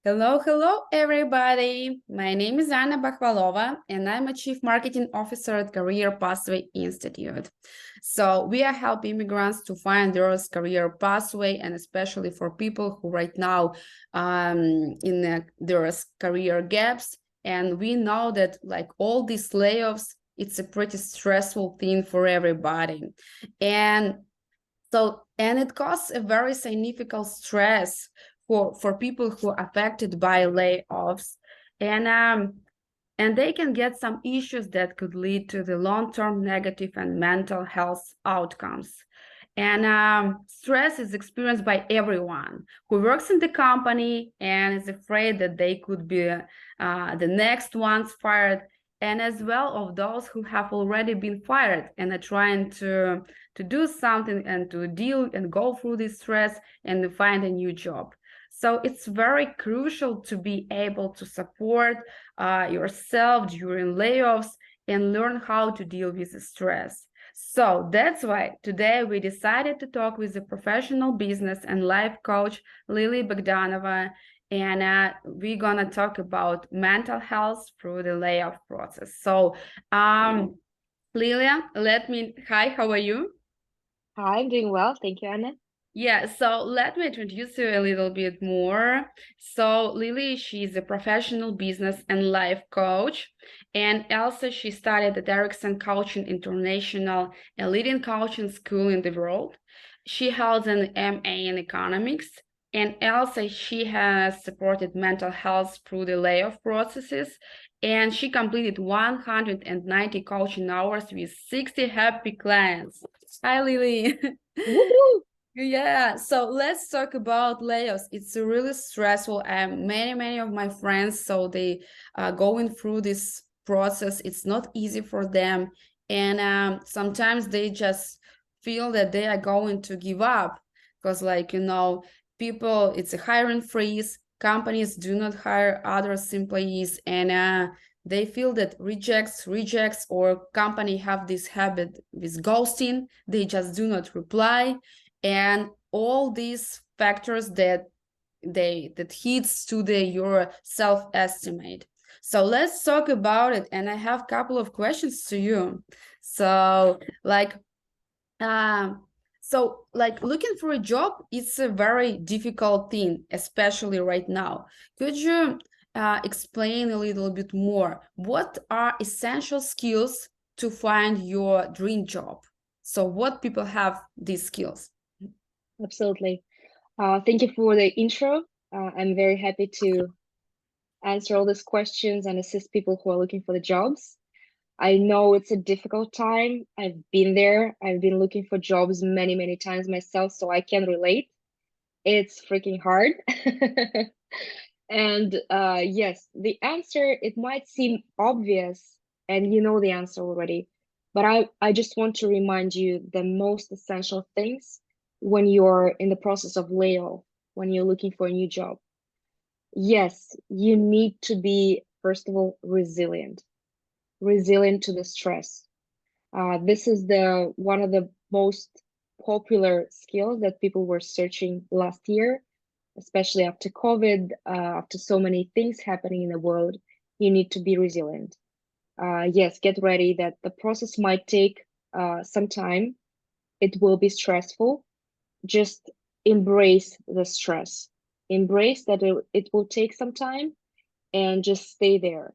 Hello, hello, everybody. My name is Anna Bakhvalova, and I'm a Chief Marketing Officer at Career Pathway Institute. So we are helping immigrants to find their career pathway, and especially for people who right now in their career gaps. And we know that like all these layoffs, it's a pretty stressful thing for everybody. And it causes a very significant stress for people who are affected by layoffs, and they can get some issues that could lead to the long-term negative and mental health outcomes. And stress is experienced by everyone who works in the company and is afraid that they could be the next ones fired, and as well of those who have already been fired and are trying to do something and to deal and go through this stress and to find a new job. So it's very crucial to be able to support yourself during layoffs and learn how to deal with the stress. So that's why today we decided to talk with a professional business and life coach, Lily Bogdanova, and we're gonna talk about mental health through the layoff process. So, Lilia, hi, how are you? Hi, I'm doing well. Thank you, Anna. Yeah, so let me introduce you a little bit more. So Lily, she's a professional business and life coach. And also she studied at Ericsson Coaching International, a leading coaching school in the world. She holds an MA in economics. And also she has supported mental health through the layoff processes. And she completed 190 coaching hours with 60 happy clients. Hi, Lily. Woohoo! Yeah, so let's talk about layoffs. It's really stressful. Many of my friends, so they are going through this process. It's not easy for them, and sometimes they just feel that they are going to give up because, like people, it's a hiring freeze. Companies do not hire other employees, and they feel that rejects, or company have this habit with ghosting. They just do not reply, and all these factors that hits to your self-estimate. So let's talk about it, and I have a couple of questions to you. So um looking for a job, it's a very difficult thing, especially right now. Could you explain a little bit more what are essential skills to find your dream job? So what people have these skills? Absolutely. Thank you for the intro. I'm very happy to answer all these questions and assist people who are looking for the jobs. I know it's a difficult time. I've been there. I've been looking for jobs many times myself, so I can relate. It's freaking hard. And yes, the answer, it might seem obvious, and you know the answer already, but I just want to remind you the most essential things when you're in the process of layoff, when you're looking for a new job. Yes, you need to be, first of all, resilient to the stress. This is the one of the most popular skills that people were searching last year, especially after COVID, after so many things happening in the world. You need to be resilient. Yes, get ready that the process might take some time. It will be stressful. Just embrace the stress. Embrace that it will take some time and just stay there.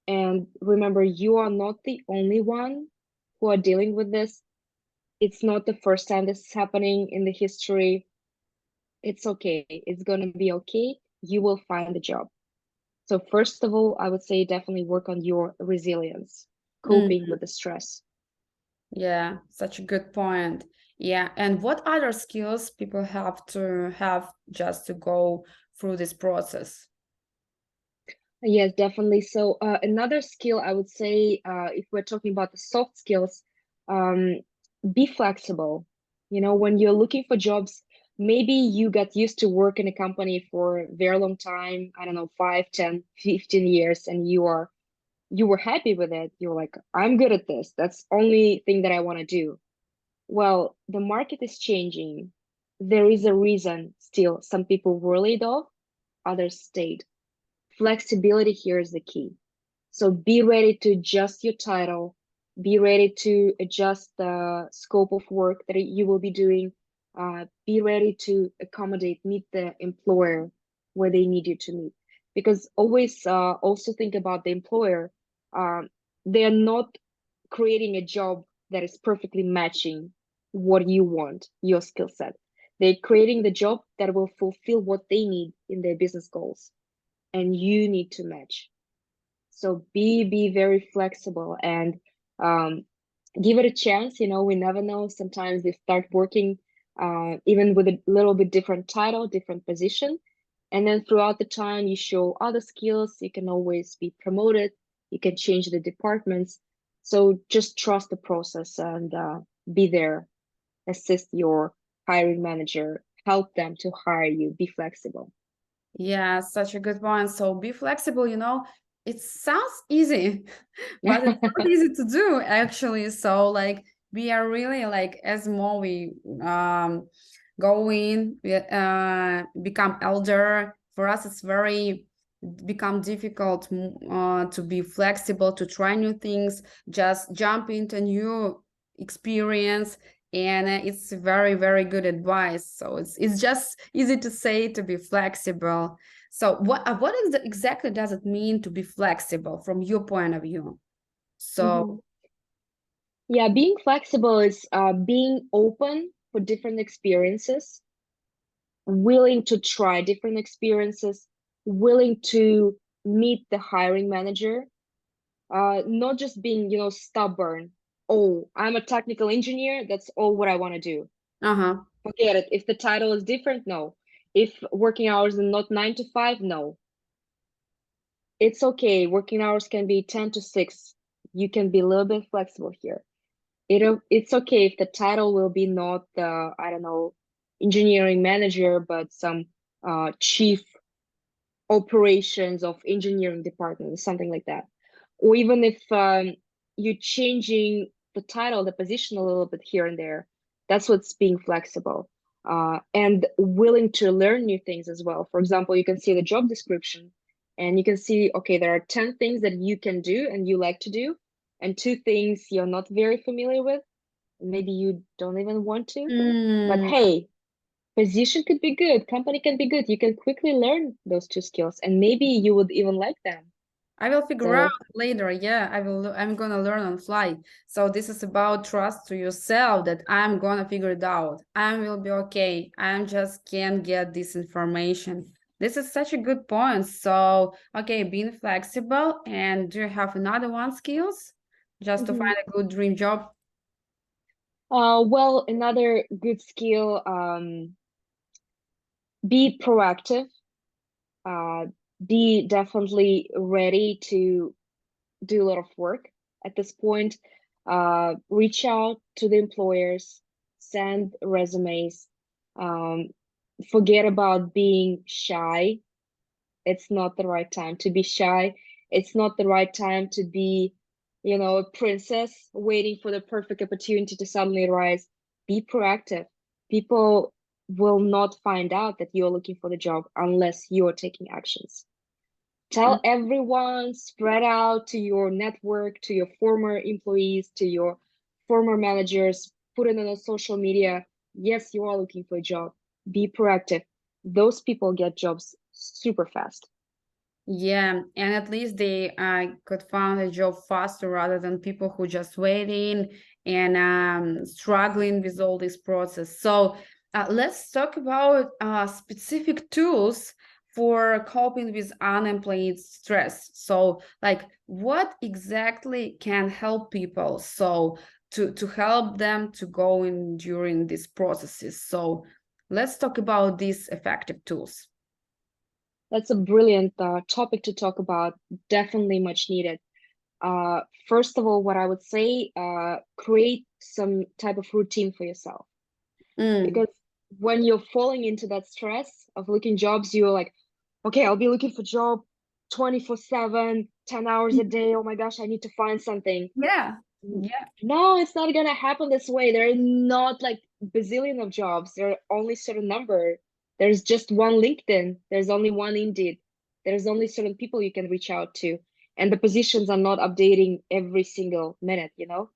And remember, you are not the only one who are dealing with this. It's not the first time this is happening in the history. It's okay. It's going to be okay. You will find a job. So first of all, I would say definitely work on your resilience, coping Mm, with the stress. yeah, such a good point. Yeah, and what other skills people have to have just to go through this process? Yes, definitely. So another skill I would say, if we're talking about the soft skills, um, be flexible. You know, when you're looking for jobs, maybe you got used to work in a company for a very long time, I don't know, 5, 10, 15 years, and you were happy with it. You're like, I'm good at this. That's only thing that I want to do. Well, the market is changing. There is a reason still some people were laid off. other state. Flexibility here is the key. So be ready to adjust your title, be ready to adjust the scope of work that you will be doing, be ready to accommodate, meet the employer where they need you to meet. Because always also think about the employer. They're not creating a job that is perfectly matching what you want, your skill set. They're creating the job that will fulfill what they need in their business goals, and you need to match. So be very flexible and give it a chance. We never know. Sometimes they start working even with a little bit different title, different position. And then throughout the time, you show other skills. You can always be promoted. You can change the departments. So just trust the process and be there, assist your hiring manager, help them to hire you, be flexible. Yeah, such a good point. So be flexible, it sounds easy, but it's not easy to do actually. So like we are really like as more we go in, become elder, for us it's very become difficult to be flexible, to try new things, just jump into new experience. And it's very, very good advice. So it's just easy to say to be flexible. So what exactly does it mean to be flexible from your point of view? So Yeah, being flexible is being open for different experiences, willing to try different experiences, willing to meet the hiring manager, not just being, stubborn. Oh, I'm a technical engineer. That's all what I want to do. uh-huh. Forget it. If the title is different, no. If working hours are not 9 to 5, no. It's okay. Working hours can be 10 to 6. You can be a little bit flexible here. It's okay if the title will be not the, I don't know, engineering manager, but some chief operations of engineering department, something like that. Or even if you're changing the title, the position a little bit here and there, that's what's being flexible and willing to learn new things as well. For example, you can see the job description and you can see, okay, there are 10 things that you can do and you like to do, and 2 things you're not very familiar with. Maybe you don't even want to, but hey, position could be good, company can be good. You can quickly learn those 2 skills and maybe you would even like them. I will figure out So later. Yeah, I'm gonna learn on fly. So this is about trust to yourself that I'm gonna figure it out. I will be okay. I just can't get this information. This is such a good point. So, okay, being flexible. And do you have another one skills just to mhm. find a good dream job? Well, another good skill, be proactive, uh, be definitely ready to do a lot of work at this point. Reach out to the employers, send resumes, um, forget about being shy. It's not the right time to be shy. It's not the right time to be, a princess waiting for the perfect opportunity to suddenly rise. Be proactive. People will not find out that you're looking for the job unless you're taking actions. Tell everyone, spread out to your network, to your former employees, to your former managers, put it on social media. Yes, you are looking for a job. Be proactive. Those people get jobs super fast. Yeah, and at least they could find a job faster rather than people who just waiting and struggling with all this process. So let's talk about specific tools for coping with unemployed stress. So like what exactly can help people so to help them to go in during these processes. So let's talk about these effective tools. That's a brilliant topic to talk about. Definitely much needed. Uh, First of all, what I would say, create some type of routine for yourself. Mm. Because when you're falling into that stress of looking jobs, you're like, okay, I'll be looking for job 24/7, 10 hours a day. Oh my gosh, I need to find something. Yeah. Yeah. No, it's not gonna happen this way. There are not like bazillion of jobs. There are only certain number. There's just one LinkedIn. There's only one Indeed. There's only certain people you can reach out to. And the positions are not updating every single minute, you know?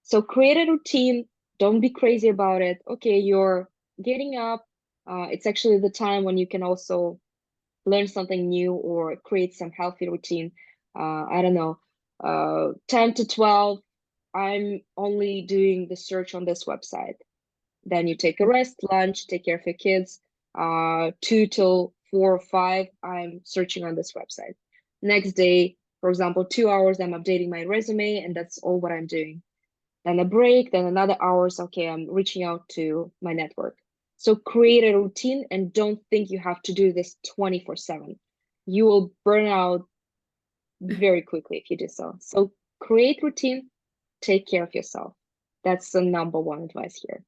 So create a routine. Don't be crazy about it. Okay, you're getting up. It's actually the time when you can also learn something new or create some healthy routine. I don't know, 10 to 12, I'm only doing the search on this website. Then you take a rest, lunch, take care of your kids. 2 till 4 or 5, I'm searching on this website. Next day, for example, 2 hours, I'm updating my resume, and that's all what I'm doing. Then a break, then another hours. Okay, I'm reaching out to my network. So create a routine and don't think you have to do this 24/7. You will burn out very quickly if you do so. So create routine, take care of yourself. That's the number one advice here.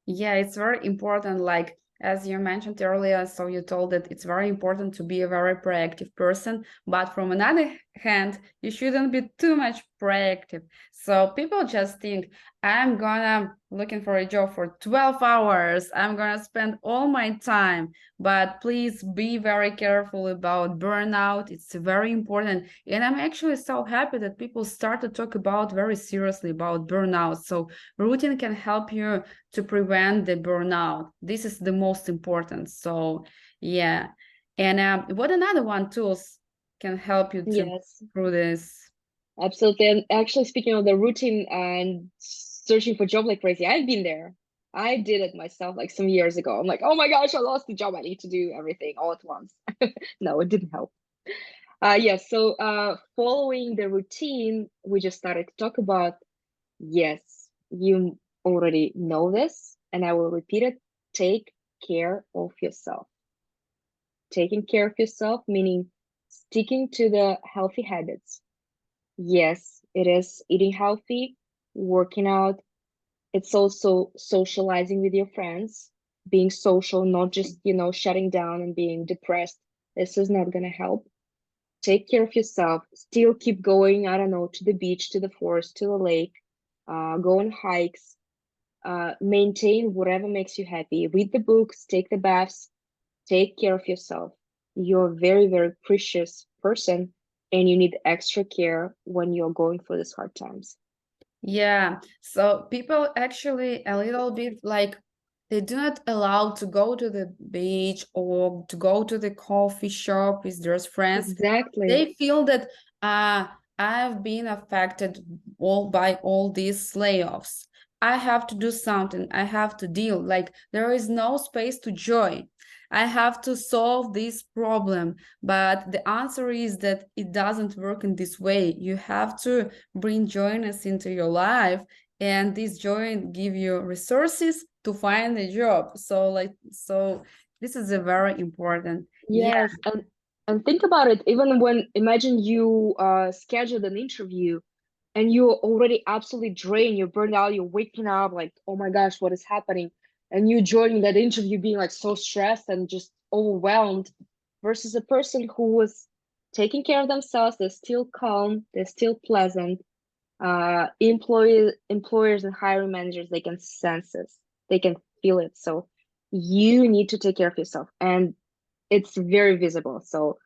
Yeah, it's very important. Like as you mentioned earlier, so you told that it's very important to be a very proactive person, but from another hand, you shouldn't be too much proactive. So people just think, I'm gonna looking for a job for 12 hours. I'm gonna spend all my time. But please be very careful about burnout. It's very important. And I'm actually so happy that people start to talk about very seriously about burnout. So routine can help you to prevent the burnout. This is the most important. So yeah. And what another one tools can help you to Yes, through this? absolutely. And actually, speaking of the routine and searching for job like crazy, I've been there. I did it myself like some years ago. I'm like, oh my gosh, I lost the job. I need to do everything all at once. No, it didn't help. Yes, so following the routine we just started to talk about, yes, you already know this, and I will repeat it. Take care of yourself. Taking care of yourself, meaning sticking to the healthy habits. Yes, it is eating healthy, working out. It's also socializing with your friends, being social, not just, shutting down and being depressed. This is not going to help. Take care of yourself. Still keep going, I don't know, to the beach, to the forest, to the lake, go on hikes, maintain whatever makes you happy. Read the books, take the baths, take care of yourself. You're a very, very precious person, and you need extra care when you're going through these hard times. Yeah, so people actually a little bit like they do not allow to go to the beach or to go to the coffee shop with their friends. Exactly. They feel that I've been affected all by all these layoffs. I have to do something. I have to deal. Like there is no space to joy. I have to solve this problem. But the answer is that it doesn't work in this way. You have to bring joyness into your life, and this joy give you resources to find a job. So this is a very important. Yeah. Yes, and think about it, even when imagine you scheduled an interview and you're already absolutely drained, you're burned out, you're waking up like, oh my gosh, what is happening? And you joining that interview being like so stressed and just overwhelmed versus a person who was taking care of themselves, they're still calm, they're still pleasant. Employers and hiring managers, they can sense it, they can feel it. So you need to take care of yourself. And it's very visible. So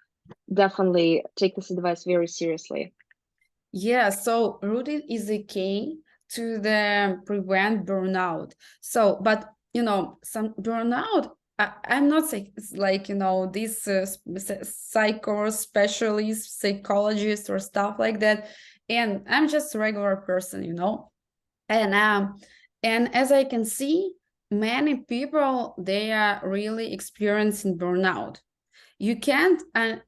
definitely take this advice very seriously. Yeah, so routine is a key to the prevent burnout. So, but some burnout. I'm not saying it's like these psycho specialists, psychologists, or stuff like that. And I'm just a regular person. And as I can see, many people they are really experiencing burnout. You can't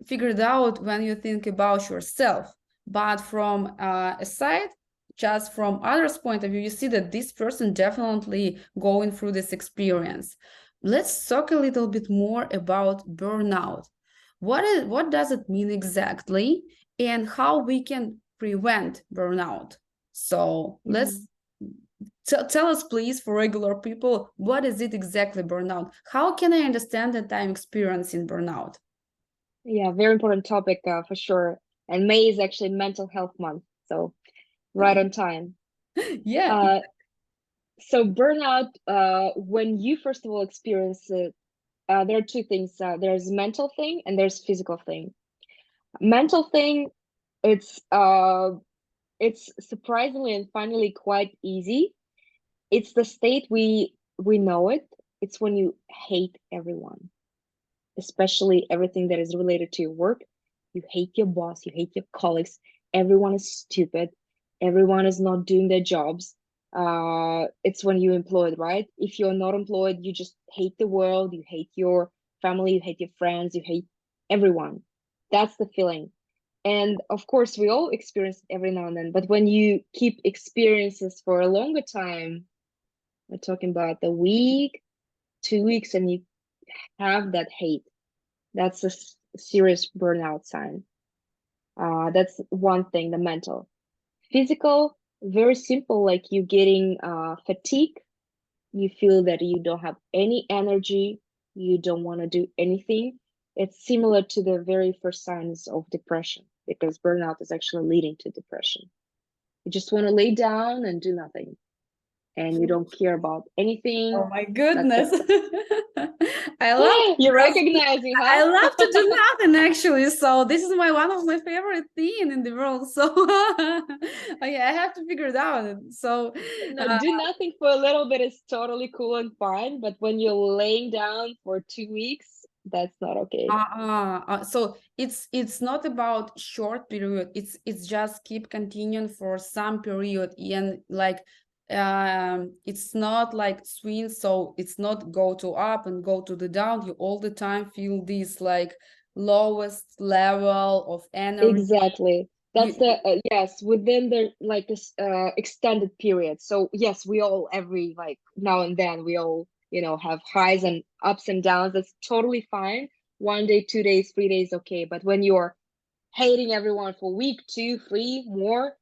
figure it out when you think about yourself, but from a side, just from others point of view, you see that this person definitely going through this experience. Let's talk a little bit more about burnout. What does it mean exactly, and how we can prevent burnout? So Mhm. let's tell us, please, for regular people, what is it exactly burnout? How can I understand that I'm experiencing burnout? Yeah, very important topic for sure. And May is actually Mental Health Month, so right on time. Yeah. Uh, so burnout, when you first of all experience it, there are two things. There's mental thing and there's physical thing. Mental thing, it's surprisingly and finally quite easy. It's the state we know it. It's when you hate everyone, especially everything that is related to your work. You hate your boss, you hate your colleagues. Everyone is stupid. Everyone is not doing their jobs. It's when you're employed, right? If you're not employed, you just hate the world, you hate your family, you hate your friends, you hate everyone. That's the feeling. And of course, we all experience it every now and then, but when you keep experiences for a longer time, we're talking about a week, 2 weeks, and you have that hate, that's a serious burnout sign. That's one thing, the mental. Physical, very simple, like you getting fatigue. You feel that you don't have any energy, you don't want to do anything. It's similar to the very first signs of depression, because burnout is actually leading to depression. You just want to lay down and do nothing, and you don't care about anything. Oh my That's goodness. it. I love to You're just recognizing, I huh? love to do nothing actually. So this is one of my favorite thing in the world. So okay, I have to figure it out. So No, do nothing for a little bit is totally cool and fine, but when you're laying down for 2 weeks, that's not okay. so it's not about short period. It's just keep continuing for some period, and like it's not like swing, so it's not go to up and go to the down. You all the time feel this like lowest level of energy. Exactly. That's You the yes, within the like this extended period. So yes, we all every like now and then we all, have highs and ups and downs. That's totally fine. 1 day, 2 days, 3 days, okay. But when you're hating everyone for a week, two, three, more,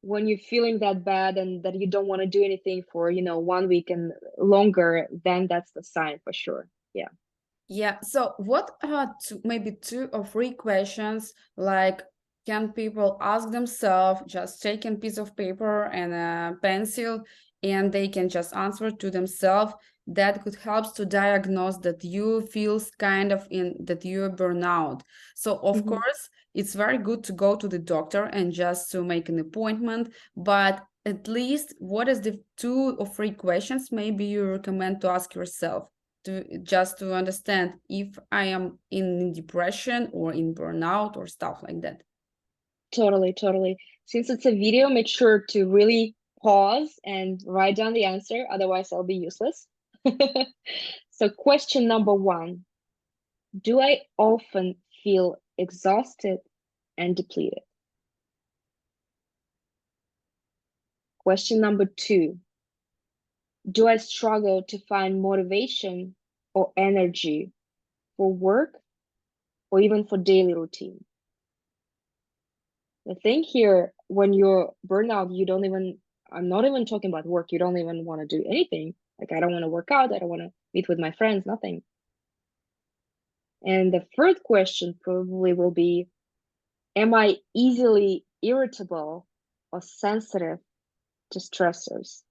when you're feeling that bad and that you don't want to do anything for 1 week and longer, then that's the sign for sure. Yeah. Yeah, so what are maybe 2 or 3 questions like can people ask themselves, just take a piece of paper and a pencil, and they can just answer to themselves that could help to diagnose that you feels kind of in that you burn out. So of Mhm. course, it's very good to go to the doctor and just to make an appointment, but at least what is the 2 or 3 questions maybe you recommend to ask yourself? To understand if I am in depression or in burnout or stuff like that. Totally, totally. Since it's a video, make sure to really pause and write down the answer, otherwise I'll be useless. So question number one, do I often feel exhausted and depleted? Question number two, do I struggle to find motivation or energy for work or even for daily routine? The thing here, when you're burnout, you don't even, I'm not even talking about work, you don't even want to do anything. Like, I don't want to work out, I don't want to meet with my friends, nothing. And the third question probably will be, am I easily irritable or sensitive to stressors?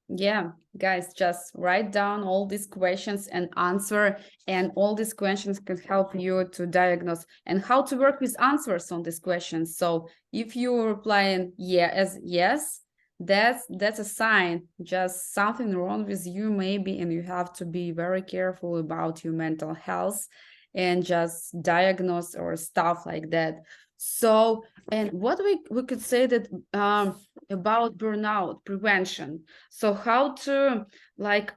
Yeah, guys, just write down all these questions and answer, and all these questions can help you to diagnose and how to work with answers on these questions. So if you're replying yeah as yes, that's a sign just something wrong with you maybe, and you have to be very careful about your mental health and just diagnose or stuff like that. So, and what we could say that about burnout prevention. So how to like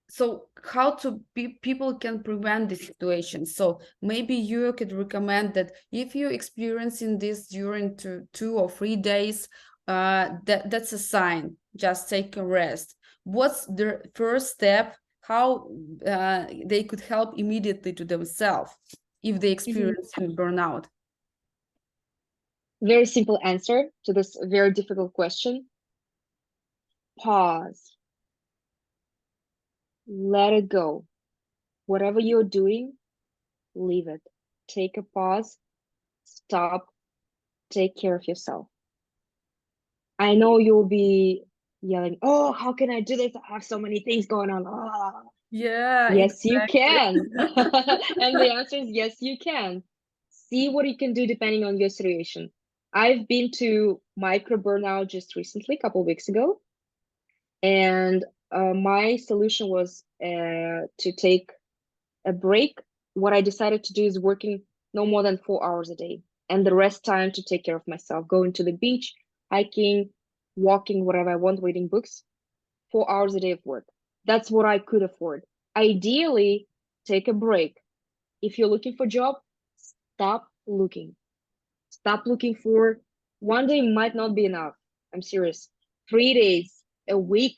so how to people can prevent this situation. So maybe you could recommend that if you're experiencing this during 2 or 3 days, that's a sign. Just take a rest. What's the first step? How they could help immediately to themselves if they Mhm. experience burnout? Very simple answer to this very difficult question. Pause. Let it go. Whatever you're doing, leave it. Take a pause, stop, take care of yourself. I know you'll be yelling, oh, how can I do this? I have so many things going on. Ah. Yeah, Yes, you exactly. can. And the answer is yes, you can. See what you can do depending on your situation. I've been to micro burnout just recently, a couple of weeks ago, and my solution was to take a break. What I decided to do is working no more than 4 hours a day, and the rest time to take care of myself, going to the beach, hiking, walking, whatever I want, reading books. 4 hours a day of work. That's what I could afford. Ideally, take a break. If you're looking for a job, stop looking. Stop looking for one day might not be enough. I'm serious. 3 days, a week,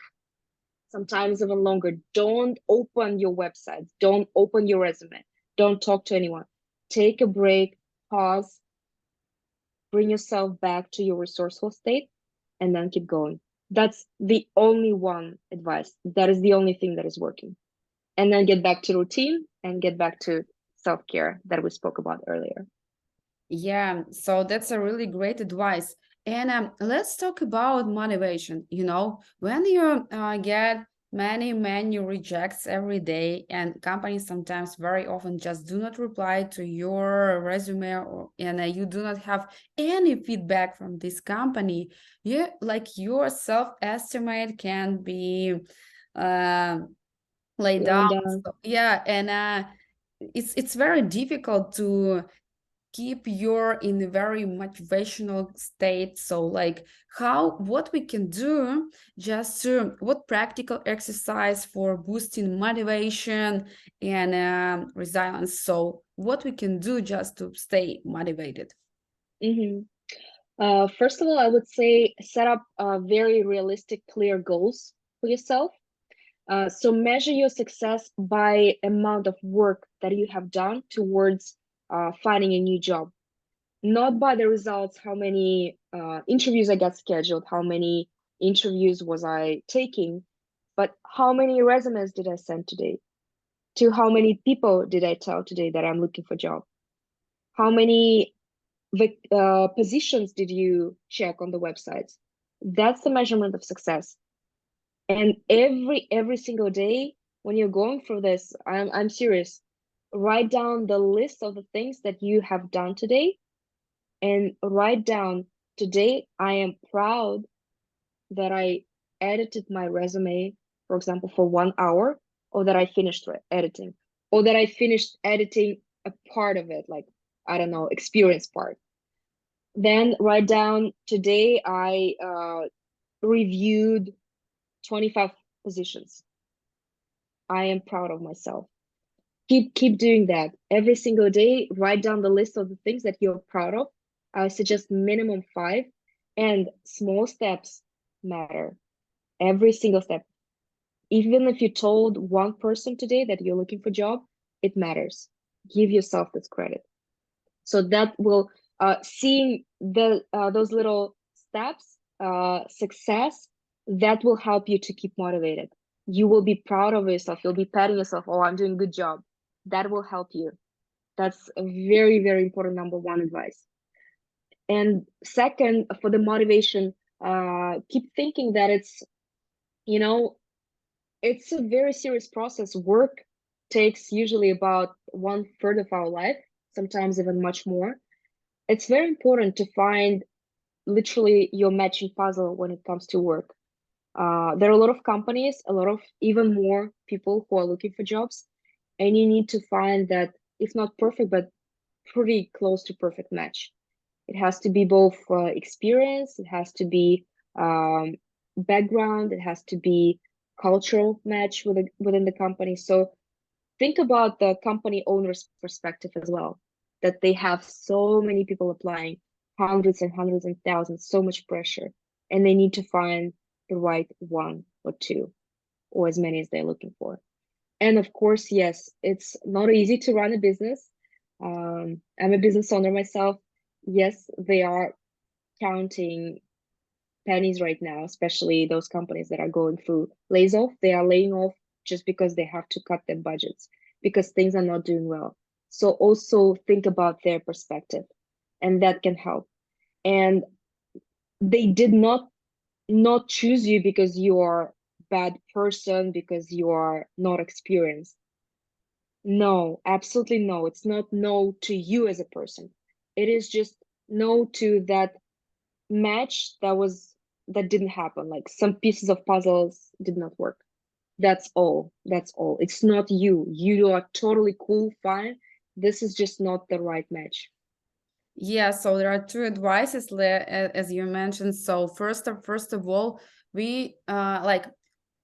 sometimes even longer. Don't open your websites. Don't open your resume. Don't talk to anyone. Take a break, pause, bring yourself back to your resourceful state, and then keep going. That's the only one advice. That is the only thing that is working. And then get back to routine and get back to self-care that we spoke about earlier. Yeah, so that's a really great advice. And let's talk about motivation. You know, when you get many rejects every day, and companies sometimes very often just do not reply to your resume, and you do not have any feedback from this company, you like your self-estimate can be uh, laid down. Feeling down. So, yeah, and it's very difficult to keep your in a very motivational state. So like what we can do just to what practical exercise for boosting motivation and resilience, so what we can do just to stay motivated. Mm-hmm. First of all, I would say set up very realistic, clear goals for yourself. So measure your success by amount of work that you have done towards finding a new job, not by the results, how many interviews I got scheduled, how many interviews was I taking, but how many resumes did I send today? To how many people did I tell today that I'm looking for a job? How many positions did you check on the websites? That's the measurement of success. And every single day when you're going through this, I'm serious. Write down the list of the things that you have done today, and write down, today I am proud that I edited my resume, for example, for 1 hour, or that I finished editing, or that I finished editing a part of it, like, I don't know, experience part. Then write down, today I reviewed 25 positions. I am proud of myself. Keep doing that every single day. Write down the list of the things that you're proud of. I suggest minimum 5, and small steps matter. Every single step. Even if you told one person today that you're looking for a job, it matters. Give yourself this credit. So that will seeing the those little steps, success, that will help you to keep motivated. You will be proud of yourself. You'll be patting yourself, oh, I'm doing a good job. That will help you. That's a very important number one advice. And second, for the motivation, keep thinking that you know, it's a very serious process. Work takes usually about 1/3 of our life, sometimes even much more. It's very important to find literally your matching puzzle when it comes to work. There are a lot of companies, a lot of even more people who are looking for jobs, and you need to find that, if not perfect, but pretty close to perfect match. It has to be both experience, it has to be background, it has to be cultural match within the company. So think about the company owner's perspective as well, that they have so many people applying, hundreds and thousands, so much pressure, and they need to find the right one or two, or as many as they're looking for. And of course, yes, it's not easy to run a business. I'm a business owner myself. Yes, they are counting pennies right now, especially those companies that are going through lays off. They are laying off just because they have to cut their budgets because things are not doing well. So also think about their perspective, and that can help. And they did not not choose you because you are bad person, because you are not experienced. No, absolutely no. It's not no to you as a person. It is just no to that match that didn't happen. Like some pieces of puzzles did not work. That's all. That's all. It's not you. You are totally cool, fine. This is just not the right match. Yeah, so there are two advices, as you mentioned. So first of all, we like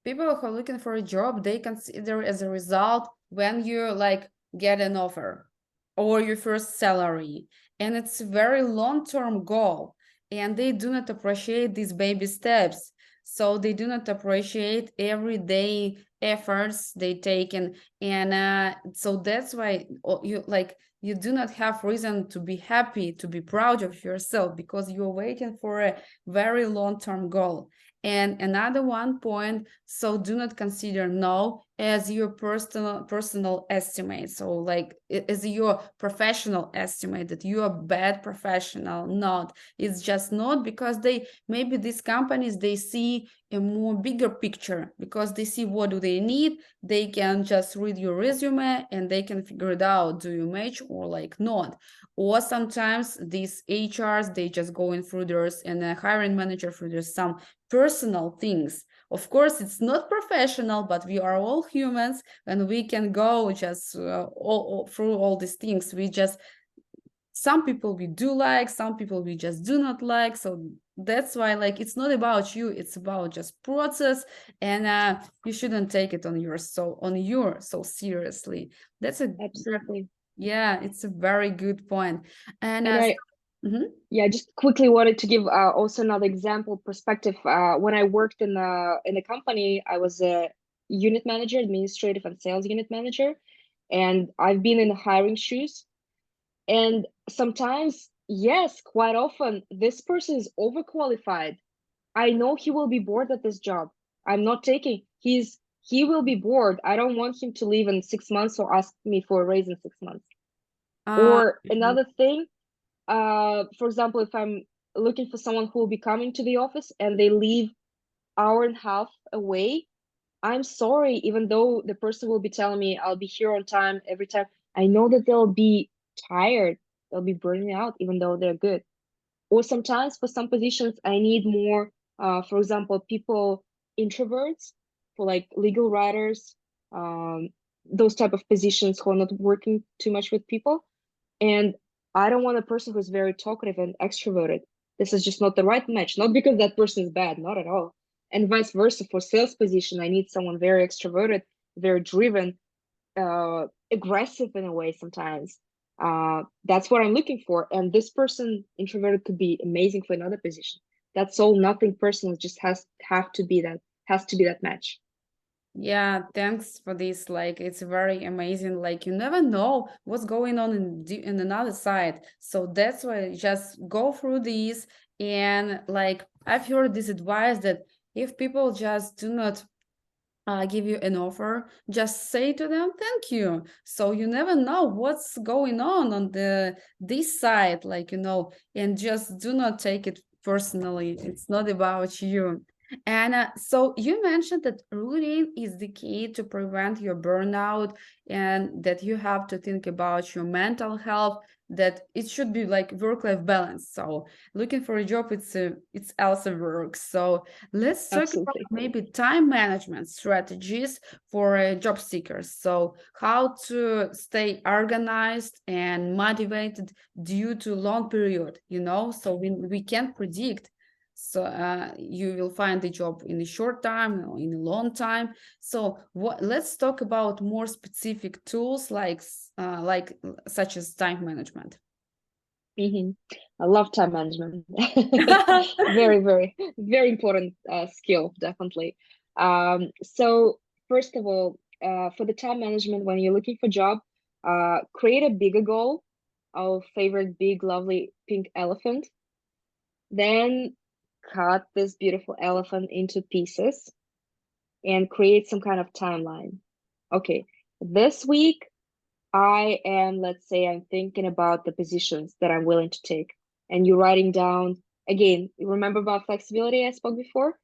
people who are looking for a job, they consider as a result when you like get an offer or your first salary, and it's a very long-term goal, and they do not appreciate these baby steps. So they do not appreciate everyday efforts they take, and so that's why you like you do not have reason to be happy, to be proud of yourself, because you're waiting for a very long-term goal. And another one point, so do not consider no as your personal estimate. So like as your professional estimate that you are a bad professional. Not. It's just not, because maybe these companies, they see a more bigger picture, because they see what do they need. They can just read your resume and they can figure it out. Do you match or like not? Or sometimes these HRs, they just go in through theirs, and a hiring manager through there's some personal things. Of course, it's not professional, but we are all humans, and we can go just all through all these things. Some people we do like, some people we just do not like. So that's why, like, it's not about you, it's about just process, and you shouldn't take it on your so seriously. That's a Absolutely. yeah, it's a very good point. And And mhm. yeah, just quickly wanted to give also another example perspective. When I worked in a company, I was a unit manager, administrative and sales unit manager, and I've been in the hiring shoes. And sometimes, yes, quite often, this person is overqualified. I know he will be bored at this job. I'm not taking. He will be bored. I don't want him to leave in 6 months or ask me for a raise in 6 months. uh, Or another thing, for example, if I'm looking for someone who will be coming to the office and they leave hour and a half away, I'm sorry, even though the person will be telling me I'll be here on time every time, I know that they'll be tired, they'll be burning out, even though they're good. Or sometimes for some positions, I need more, for example, people, introverts, for like legal writers, um, those type of positions who are not working too much with people. And I don't want a person who's very talkative and extroverted. This is just not the right match. Not because that person is bad, not at all. And vice versa, for sales position, I need someone very extroverted, very driven, aggressive in a way sometimes. That's what I'm looking for. And this person, introverted, could be amazing for another position. That's all. Nothing personal. Just has to be that match. Yeah, thanks for this. Like, it's very amazing. Like, you never know what's going on in another side. So that's why just go through these. And like, I've heard this advice that if people just do not give you an offer, just say to them thank you. So you never know what's going on this side, like, and just do not take it personally. It's not about you. And so you mentioned that routine is the key to prevent your burnout, and that you have to think about your mental health, that it should be like work-life balance. So looking for a job, it's also work. So let's talk about Absolutely. maybe time management strategies for job seekers. So how to stay organized and motivated due to long period, so we can't predict. So you will find the job in a short time or in a long time. So let's talk about more specific tools like such as time management. Hmm. I love time management. Very, very, very important skill, definitely. So first of all, for the time management, when you're looking for job, create a bigger goal. Our favorite big, lovely pink elephant. Then cut this beautiful elephant into pieces and create some kind of timeline. Okay, this week I am, let's say, I'm thinking about the positions that I'm willing to take, and you're writing down Again, remember about flexibility I spoke before?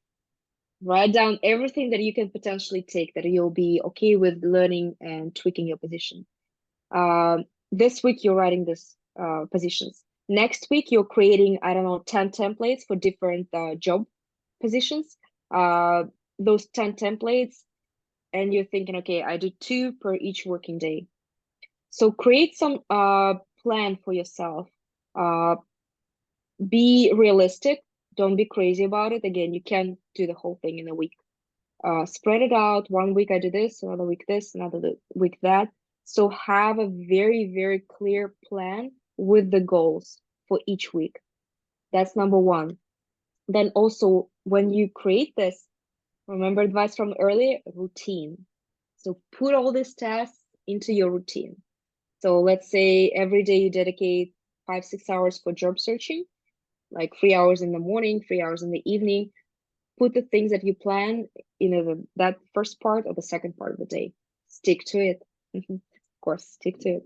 Write down everything that you can potentially take that you'll be okay with learning and tweaking your position. This week you're writing this positions. Next week you're creating, I don't know, 10 templates for different job positions. Those 10 templates, and you're thinking, okay, I do 2 per each working day. So create some plan for yourself. Be realistic. Don't be crazy about it. Again, you can't do the whole thing in a week. Spread it out. 1 week I do this, another week this, another week that. So have a very, very clear plan with the goals for each week. That's number one. Then also, when you create this, remember advice from earlier, routine. So put all these tasks into your routine. So let's say every day you dedicate 5-6 hours for job searching, like 3 hours in the morning, 3 hours in the evening. Put the things that you plan in that first part or the second part of the day. Stick to it. Of course, stick to it.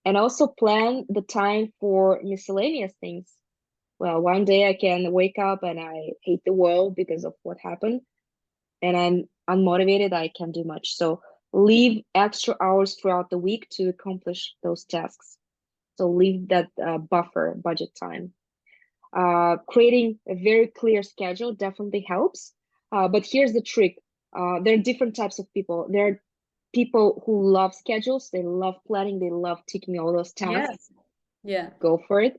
And also plan the time for miscellaneous things. Well, one day I can wake up and I hate the world because of what happened, and I'm unmotivated, I can't do much. So leave extra hours throughout the week to accomplish those tasks. So leave that buffer budget time. Creating a very clear schedule definitely helps. But here's the trick. There are different types of people. There are people who love schedules. They love planning. They love ticking all those tasks. Yes. Yeah. Go for it.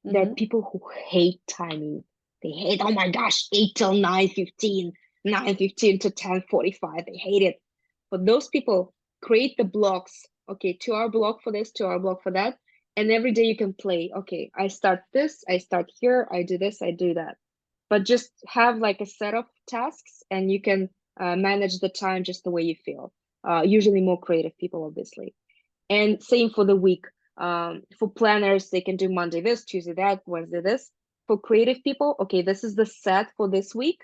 There are Mhm. people who hate timing. They hate, oh my gosh, 8 till 9:15, 9:15 to 10:45. They hate it. For those people, create the blocks. Okay, 2 hour block for this, 2 hour block for that. And every day you can play. Okay, I start this, I start here, I do this, I do that. But just have like a set of tasks and you can manage the time just the way you feel. Usually more creative people, obviously. And same for the week. For planners, they can do Monday this, Tuesday that, Wednesday this. For creative people, okay, this is the set for this week.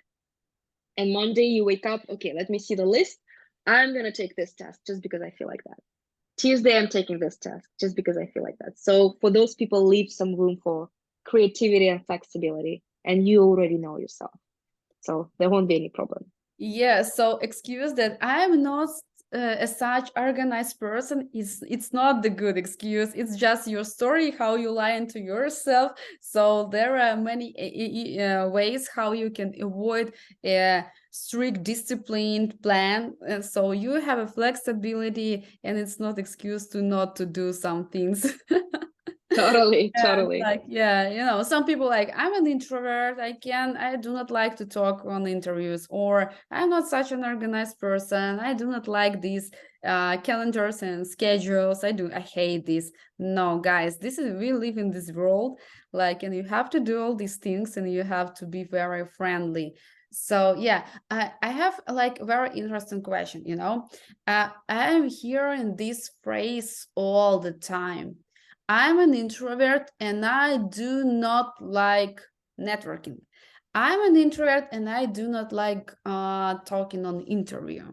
And Monday you wake up, okay, let me see the list. I'm gonna take this task just because I feel like that. Tuesday, I'm taking this task just because I feel like that. So for those people, leave some room for creativity and flexibility. And you already know yourself. So there won't be any problem. Yeah, so excuse that I'm not a such organized person is it's not the good excuse. It's just your story, how you lie into yourself. So there are many ways how you can avoid a strict disciplined plan, and so you have a flexibility, and it's not excuse to not to do some things. Totally, Yeah, totally. like yeah, some people like I'm an introvert. I do not like to talk on interviews, or I'm not such an organized person. I do not like these calendars and schedules. I hate this. No, guys, this is we live in this world, like, and you have to do all these things, and you have to be very friendly. So yeah, I have like a very interesting question. I am hearing this phrase all the time. I'm an introvert and I do not like networking. I'm an introvert and I do not like talking on interview.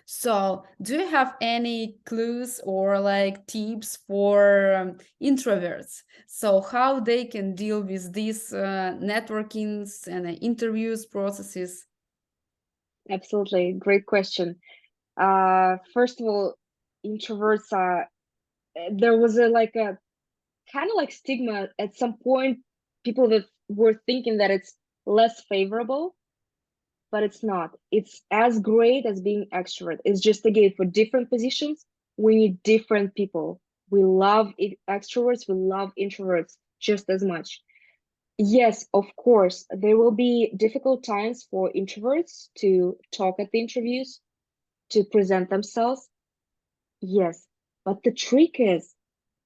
So, do you have any clues or like tips for introverts? So, how they can deal with these networkings and interviews processes? Absolutely. Great question. First of all, introverts are, there was a kind of like stigma at some point, people that were thinking that it's less favorable, but it's not. It's as great as being extrovert. It's just again for different positions, we need different people. We love extroverts, we love introverts just as much. Yes, of course, there will be difficult times for introverts to talk at the interviews, to present themselves. Yes, but the trick is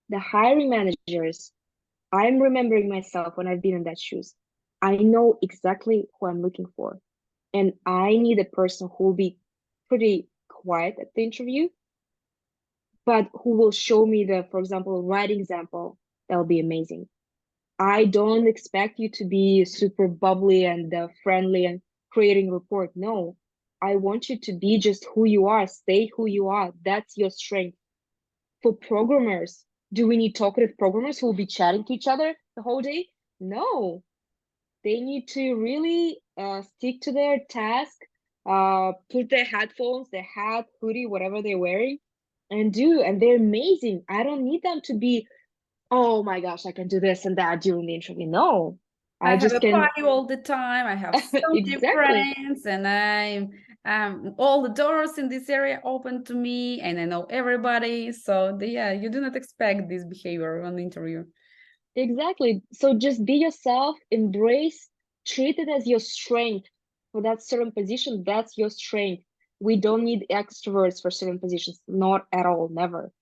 the hiring managers. I'm remembering myself when I've been in that shoes. I know exactly who I'm looking for. And I need a person who will be pretty quiet at the interview, but who will show me for example, right example. That'll be amazing. I don't expect you to be super bubbly and friendly and creating rapport. No, I want you to be just who you are. Stay who you are. That's your strength. For programmers, do we need talkative programmers who will be chatting to each other the whole day? No. they need to really stick to their task, put their headphones, their hat, hoodie, whatever they're wearing, and do. And they're amazing. I don't need them to be, oh my gosh, I can do this and that during the interview. No, I I have just a can. party all the time. I have so many Exactly. friends, and I'm all the doors in this area open to me, and I know everybody. So yeah, you do not expect this behavior on the interview. Exactly. So just be yourself, embrace, treat it as your strength for that certain position. That's your strength. We don't need extroverts for certain positions, not at all, never.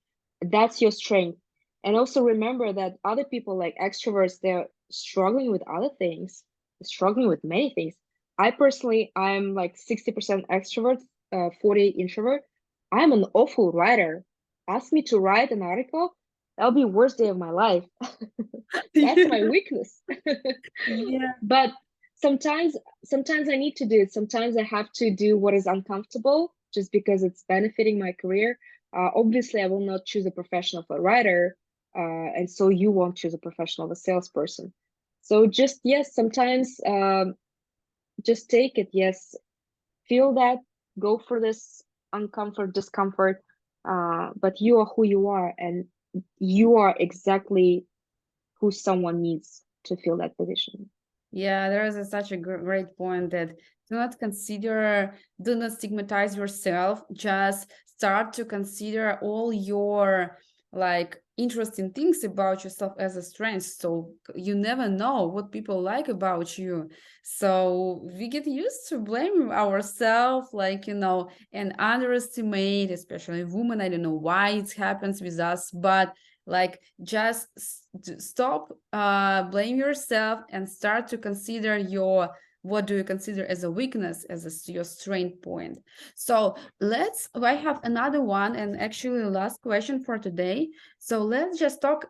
That's your strength. And also remember that other people like extroverts, they're struggling with other things, struggling with many things. I personally, I'm like 60% extrovert, 40 introvert. I'm an awful writer. Ask me to write an article, that'll be worst day of my life. That's my weakness. Yeah. But sometimes sometimes I need to do it. Sometimes I have to do what is uncomfortable just because it's benefiting my career. Obviously, I will not choose a profession of a writer, and so you won't choose a profession of a salesperson. So just yes, sometimes just take it. Yes, feel that, go for this uncomfort, discomfort. But you are who you are, and you are exactly who someone needs to fill that position. Yeah, there is such a great point that do not stigmatize yourself. Just start to consider all your like interesting things about yourself as a strength. So you never know what people like about you. So we get used to blame ourselves, like, and underestimate, especially women. I don't know why it happens with us, but like just stop blame yourself and start to consider what do you consider as a weakness, as your strength point. So I have another one, and actually the last question for today. So let's just talk,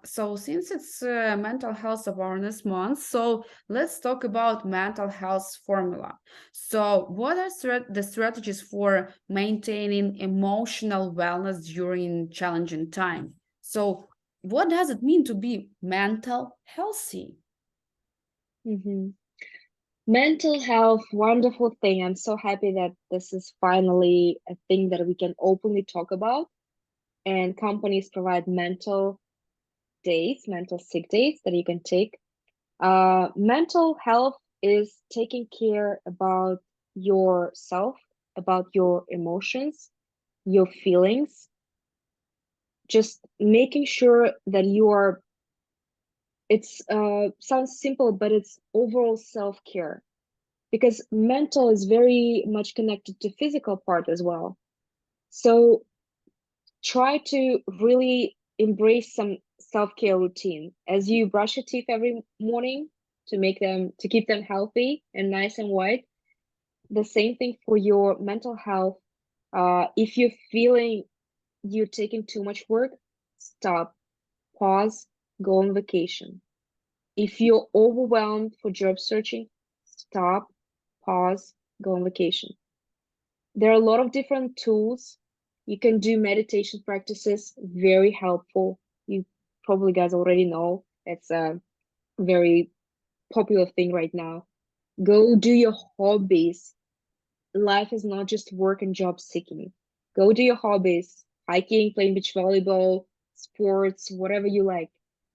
so since it's mental health awareness month, so let's talk about mental health formula. So what are the strategies for maintaining emotional wellness during challenging time? So what does it mean to be mental healthy? Mm-hmm. Mental health, wonderful thing. I'm so happy that this is finally a thing that we can openly talk about. And companies provide mental days, mental sick days that you can take. Mental health is taking care about yourself, about your emotions, your feelings, just making sure that you are, it's sounds simple, but it's overall self-care because mental is very much connected to physical part as well. So try to really embrace some self-care routine as you brush your teeth every morning to keep them healthy and nice and white. The same thing for your mental health. If you're feeling you're taking too much work, stop, pause, go on vacation. If you're overwhelmed for job searching, stop, pause, go on vacation. There are a lot of different tools. You can do meditation practices, very helpful. You probably guys already know it's a very popular thing right now. Go do your hobbies. Life is not just work and job seeking. Go do your hobbies, hiking, playing beach volleyball, sports, whatever you like.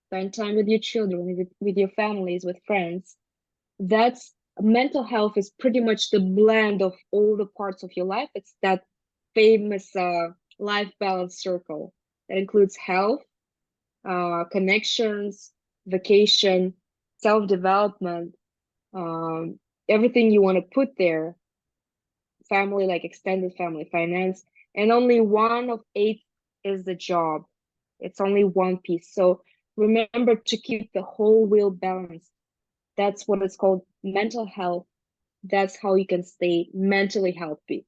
Spend time with your children, with your families, with friends. That's mental health is pretty much the blend of all the parts of your life. It's that famous life balance circle that includes health, connections, vacation, self-development, um, everything you want to put there, family, like extended family, finance, and only one of eight is the job. It's only one piece. So remember to keep the whole wheel balanced. That's what it's called, mental health. That's how you can stay mentally healthy,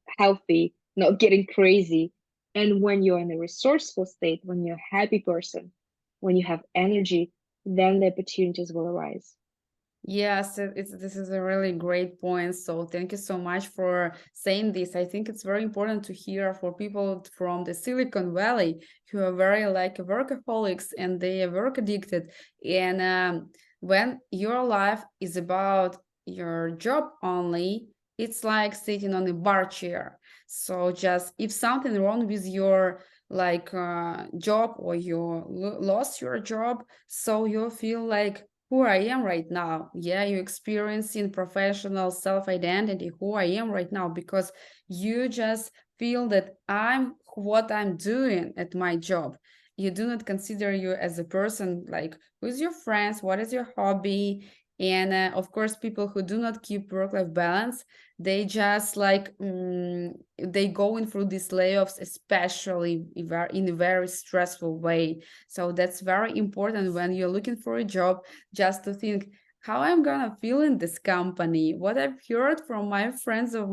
not getting crazy. And when you're in a resourceful state, when you're a happy person, when you have energy, then the opportunities will arise. Yes, this is a really great point. So thank you so much for saying this. I think it's very important to hear for people from the Silicon Valley who are very like workaholics and they are work addicted. And when your life is about your job only, it's like sitting on a bar chair. So just if something wrong with your job, or you lost your job, so you feel like who I am right now. Yeah, you experiencing professional self-identity, who I am right now, because you just feel that I'm what I'm doing at my job. You do not consider you as a person, like who's your friends, what is your hobby. And of course, people who do not keep work-life balance, they just they going through these layoffs, especially in a very stressful way. So that's very important when you're looking for a job, just to think how I'm gonna feel in this company. What I've heard from my friends of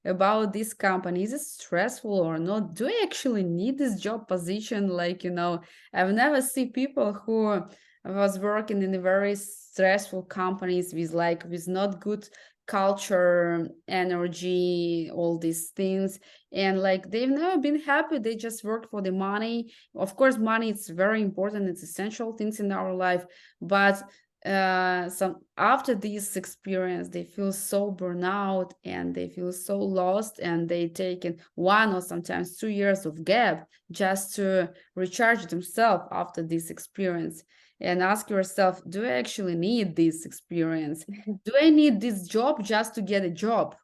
about this company, is it stressful or not? Do I actually need this job position? I've never seen people who was working in a very stressful companies with not good culture, energy, all these things, and they've never been happy. They just work for the money. Of course, money is very important, it's essential things in our life, but some after this experience they feel so burnout and they feel so lost, and they take in 1 or sometimes 2 years of gap just to recharge themselves after this experience. And ask yourself, do I actually need this experience? Do I need this job just to get a job?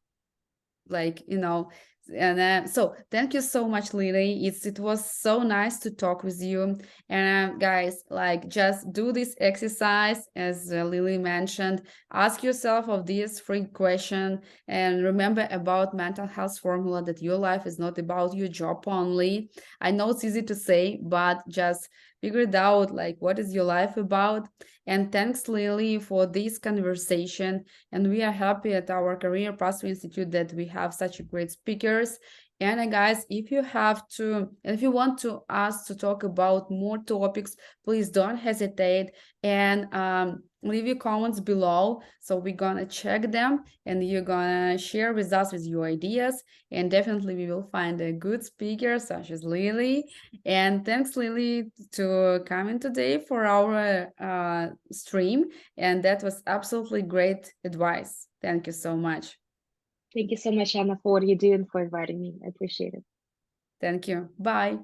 like you know and so thank you so much, Lily. It was so nice to talk with you. And guys, just do this exercise as Lily mentioned. Ask yourself of this free question, and remember about mental health formula, that your life is not about your job only. I know it's easy to say, but just figure it out, what is your life about. And thanks, Lily, for this conversation. And we are happy at our Career Pathway Institute that we have such great speakers. And guys, if you want to us to talk about more topics, please don't hesitate, and leave your comments below. So we're gonna check them, and you're gonna share with us with your ideas. And definitely we will find a good speaker such as Lily. And thanks, Lily, to coming today for our stream. And that was absolutely great advice. Thank you so much. Thank you so much, Anna, for what you do and for inviting me. I appreciate it. Thank you. Bye.